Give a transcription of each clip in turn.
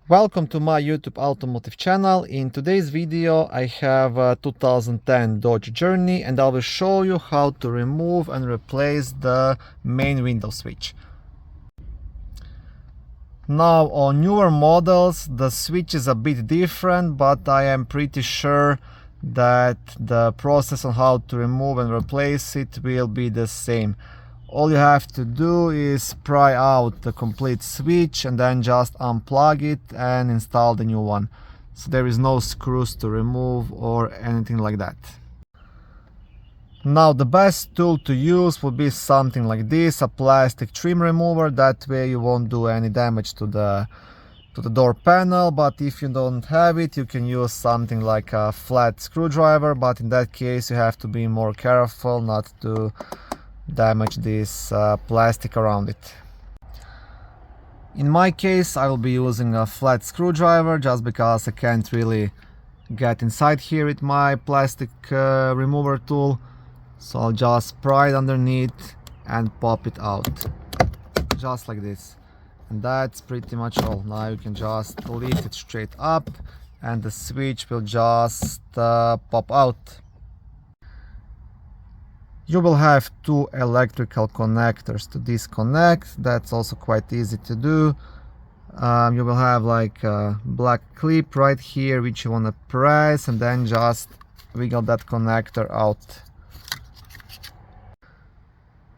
Welcome to my YouTube automotive channel. In today's video I have a 2010 Dodge Journey and I will show you how to remove and replace the main window switch. Now on newer models the switch is a bit different, but I am pretty sure that the process on how to remove and replace it will be the same. All you have to do is pry out the complete switch and then just unplug it and install the new one. So there is no screws to remove or anything like that. Now the best tool to use would be something like this, a plastic trim remover. That way you won't do any damage to the door panel. But if you don't have it, you can use something like a flat screwdriver, but in that case you have to be more careful not to damage this plastic around it. In my case I will be using a flat screwdriver just because I can't really get inside here with my plastic remover tool. So I'll just pry it underneath and pop it out just like this, and that's pretty much all. Now you can just lift it straight up and the switch will just pop out. You will have two electrical connectors to disconnect. That's also quite easy to do. You will have like a black clip right here which you want to press and then just wiggle that connector out.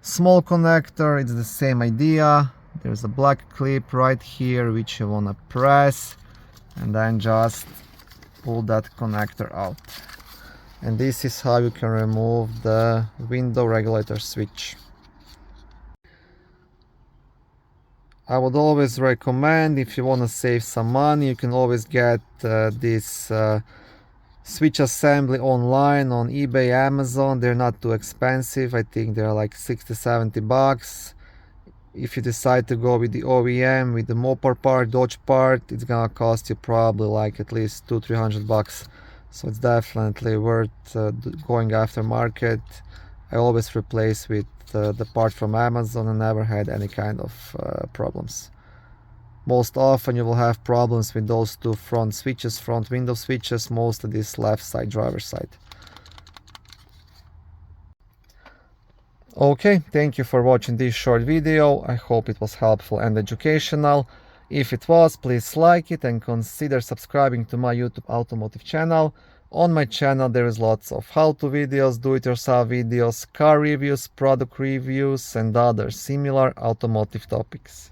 Small connector, it's the same idea. There's a black clip right here which you want to press and then just pull that connector out. And this is how you can remove the window regulator switch. I would always recommend, if you want to save some money, you can always get this switch assembly online on eBay, Amazon. They're not too expensive. I think they're like 60-70 bucks. If you decide to go with the OEM, with the Mopar part, Dodge part, it's gonna cost you probably like at least 200-300 bucks. So it's definitely worth going after market. I always replace with the part from Amazon and never had any kind of problems. Most often you will have problems with those two front switches, front window switches, mostly this left side, driver's side. Okay, thank you for watching this short video. I hope it was helpful and educational. If it was, please like it and consider subscribing to my YouTube automotive channel. On my channel there is lots of how-to videos, do-it-yourself videos, car reviews, product reviews and other similar automotive topics.